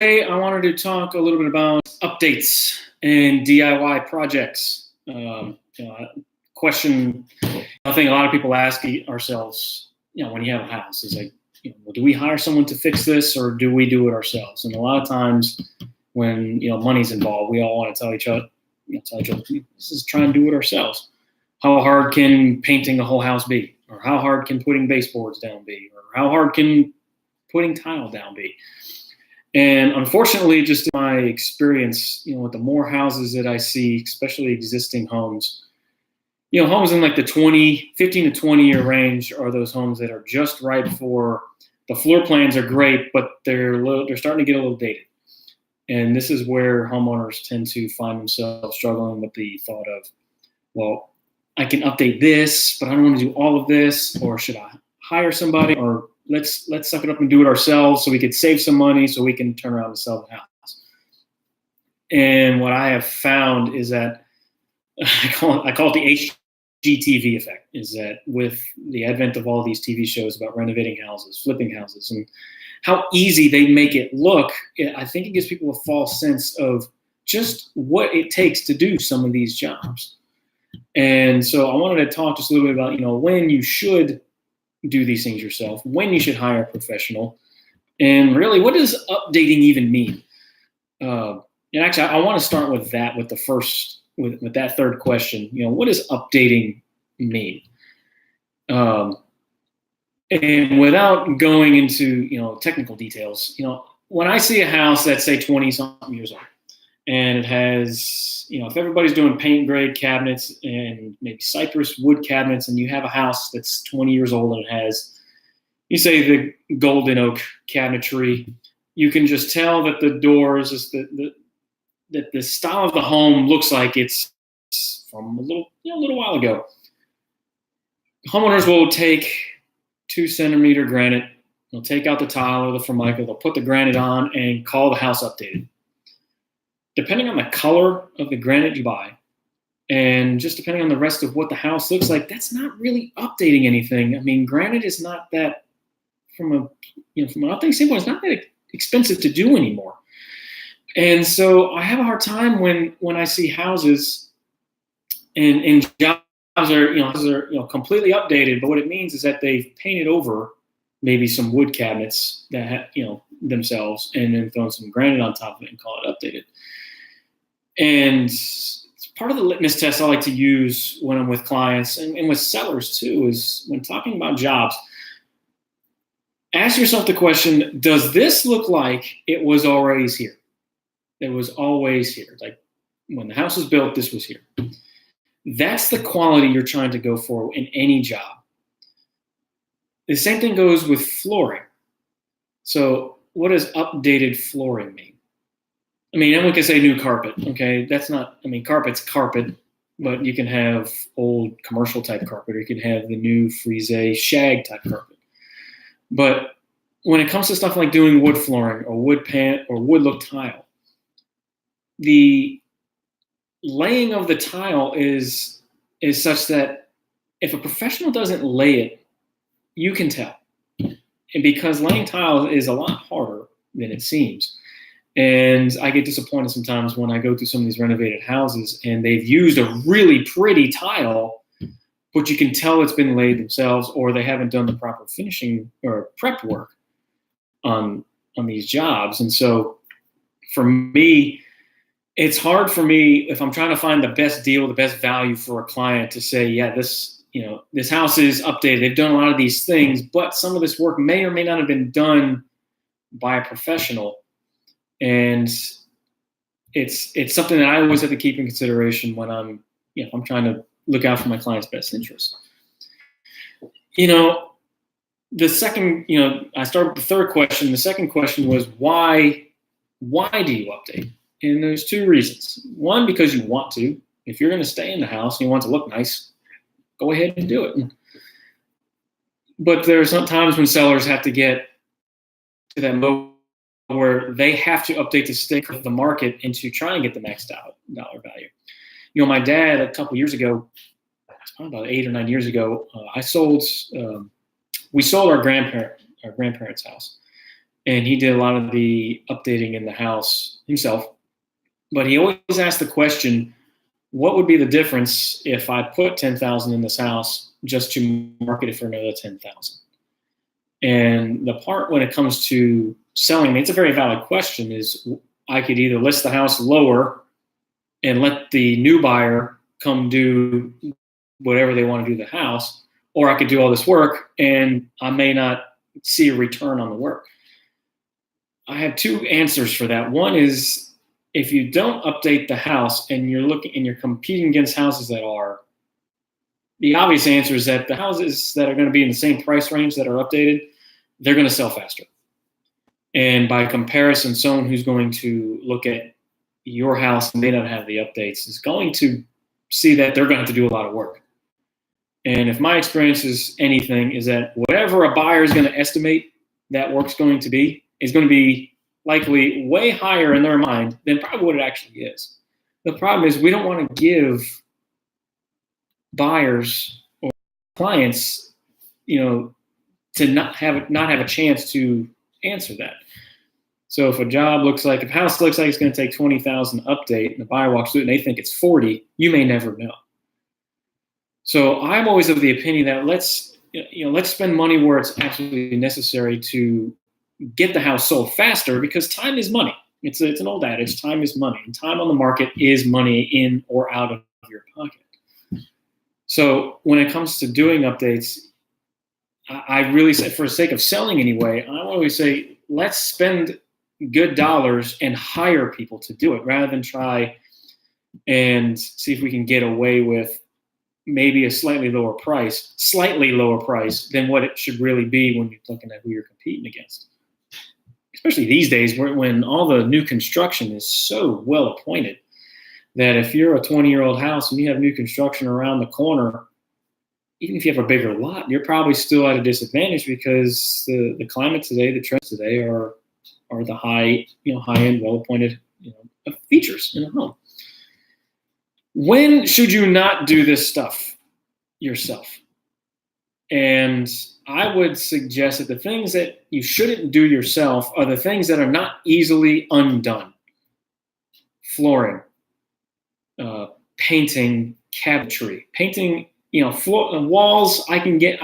Today, I wanted to talk a little bit about updates and DIY projects. Question I think a lot of people ask ourselves, when you have a house, is like, well, do we hire someone to fix this or do we do it ourselves? And a lot of times, when money's involved, we all want to tell each other, this is try and do it ourselves. How hard can painting a whole house be, or how hard can putting baseboards down be, or how hard can putting tile down be? And unfortunately, just in my experience, with the more houses that I see, especially existing homes, homes in like the 15 to 20 year range are those homes that are just right for the floor plans are great, but they're starting to get a little dated. And this is where homeowners tend to find themselves struggling with the thought of, well, I can update this, but I don't want to do all of this, or should I hire somebody, or let's suck it up and do it ourselves so we could save some money so we can turn around and sell the house. And what I have found is that I call it the HGTV effect, is that with the advent of all these TV shows about renovating houses, flipping houses, and how easy they make it look, I think it gives people a false sense of just what it takes to do some of these jobs. And so I wanted to talk just a little bit about, when you should do these things yourself, when you should hire a professional, and really, what does updating even mean? And actually, I want to start with that, with that third question. What does updating mean? And without going into technical details, when I see a house that's say 20-something years old, and it has, if everybody's doing paint grade cabinets and maybe cypress wood cabinets, and you have a house that's 20 years old and it has, you say, the golden oak cabinetry, you can just tell that the doors, that the style of the home looks like it's from a little while ago. Homeowners will take 2-centimeter granite, they'll take out the tile or the Formica, they'll put the granite on and call the house updated. Depending on the color of the granite you buy, and just depending on the rest of what the house looks like, that's not really updating anything. I mean, granite is not that, from an updating standpoint, it's not that expensive to do anymore. And so I have a hard time when I see houses and jobs are completely updated, but what it means is that they've painted over maybe some wood cabinets that themselves, and then thrown some granite on top of it and call it updated. And part of the litmus test I like to use when I'm with clients and with sellers too is when talking about jobs, ask yourself the question, does this look like it was always here? It was always here. Like when the house was built, this was here. That's the quality you're trying to go for in any job. The same thing goes with flooring. So what does updated flooring mean? I mean, everyone can say new carpet, okay? That's not, carpet's carpet, but you can have old commercial type carpet, or you can have the new frise shag type carpet. But when it comes to stuff like doing wood flooring or wood pant or wood look tile, the laying of the tile is such that if a professional doesn't lay it, you can tell. And because laying tile is a lot harder than it seems. And I get disappointed sometimes when I go through some of these renovated houses and they've used a really pretty tile, but you can tell it's been laid themselves, or they haven't done the proper finishing or prep work on these jobs. And so for me, it's hard for me if I'm trying to find the best deal, the best value for a client to say, yeah, this house is updated. They've done a lot of these things, but some of this work may or may not have been done by a professional. And it's something that I always have to keep in consideration when I'm trying to look out for my client's best interest. The second, I start with the third question. The second question was, why do you update? And there's two reasons. One, because you want to. If you're going to stay in the house and you want to look nice, go ahead and do it. But there are some times when sellers have to get to that moment where they have to update to stay with the market and to try and get the max dollar value. My dad, a couple years ago, about 8 or 9 years ago, we sold our grandparents' house. and he did a lot of the updating in the house himself. But he always asked the question, what would be the difference if I put 10,000 in this house just to market it for another 10,000? And the part when it comes to selling, it's a very valid question, is I could either list the house lower and let the new buyer come do whatever they want to do to the house, or I could do all this work and I may not see a return on the work. I have two answers for that. One is, if you don't update the house and you're competing against houses that are, the obvious answer is that the houses that are going to be in the same price range that are updated, they're going to sell faster. And by comparison, someone who's going to look at your house and may not have the updates is going to see that they're going to have to do a lot of work. And if my experience is anything, is that whatever a buyer is going to estimate that work's going to be, is going to be likely way higher in their mind than probably what it actually is. The problem is we don't want to give buyers or clients, to not have a chance to answer that. So if a house looks like it's going to take 20,000 to update, and the buyer walks through it and they think it's 40, you may never know. So I'm always of the opinion that let's spend money where it's absolutely necessary to get the house sold faster, because time is money. It's an old adage, time is money. And time on the market is money in or out of your pocket. So when it comes to doing updates, I really say, for the sake of selling anyway, I always say, let's spend good dollars and hire people to do it, rather than try and see if we can get away with maybe a slightly lower price than what it should really be when you're looking at who you're competing against. Especially these days when all the new construction is so well appointed that if you're a 20-year-old house and you have new construction around the corner, even if you have a bigger lot, you're probably still at a disadvantage, because the climate today, the trends today are the high-end, well-appointed features in a home. When should you not do this stuff yourself? And I would suggest that the things that you shouldn't do yourself are the things that are not easily undone. Flooring, painting, cabinetry, painting, walls. I can get,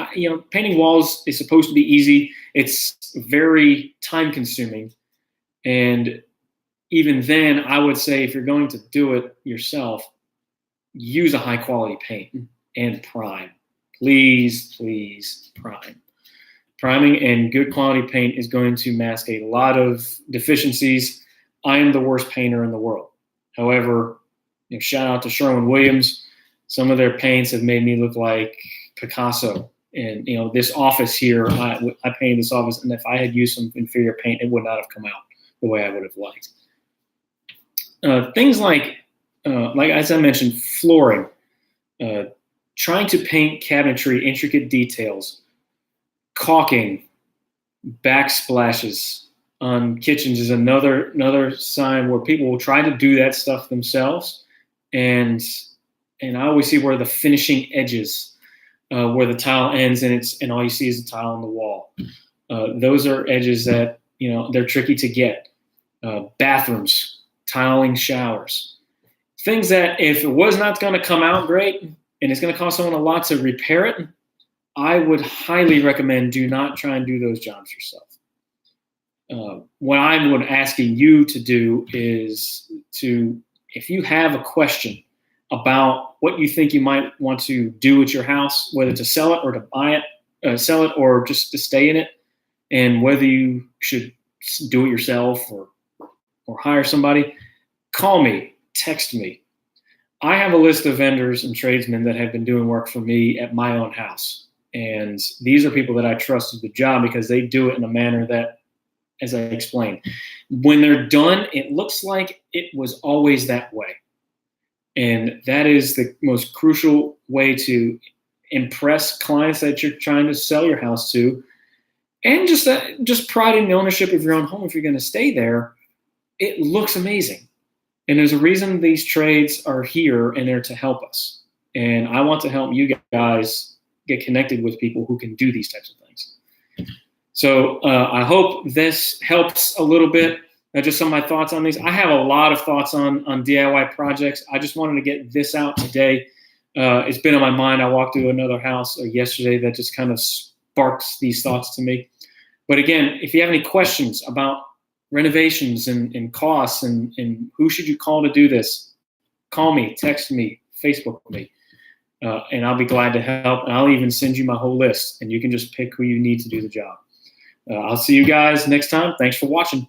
painting walls is supposed to be easy. It's very time consuming. And even then, I would say if you're going to do it yourself, use a high quality paint and prime. Please, please prime. Priming and good quality paint is going to mask a lot of deficiencies. I am the worst painter in the world. However, shout out to Sherwin-Williams. Some of their paints have made me look like Picasso. And this office here, I painted this office, and if I had used some inferior paint, it would not have come out the way I would have liked. Things like as I mentioned, flooring. Trying to paint cabinetry, intricate details, caulking, backsplashes on kitchens is another sign where people will try to do that stuff themselves, and I always see where the finishing edges, where the tile ends and all you see is the tile on the wall. Those are edges that they're tricky to get. Bathrooms, tiling showers, things that if it was not going to come out great, and it's going to cost someone a lot to repair it, I would highly recommend do not try and do those jobs yourself. What I'm asking you to do is if you have a question about what you think you might want to do at your house, whether to sell it or to buy it, sell it or just to stay in it, and whether you should do it yourself or hire somebody, call me, text me. I have a list of vendors and tradesmen that have been doing work for me at my own house. And these are people that I trust with the job because they do it in a manner that, as I explained, when they're done, it looks like it was always that way. And that is the most crucial way to impress clients that you're trying to sell your house to. And just pride in the ownership of your own home. If you're going to stay there, it looks amazing. And there's a reason these trades are here, and they're to help us. And I want to help you guys get connected with people who can do these types of things. So I hope this helps a little bit. Just some of my thoughts on these. I have a lot of thoughts on DIY projects. I just wanted to get this out today. It's been on my mind. I walked through another house yesterday that just kind of sparks these thoughts to me. But again, if you have any questions about renovations and costs and who should you call to do this, call me, text me, Facebook me, and I'll be glad to help. And I'll even send you my whole list, and you can just pick who you need to do the job. I'll see you guys next time. Thanks for watching.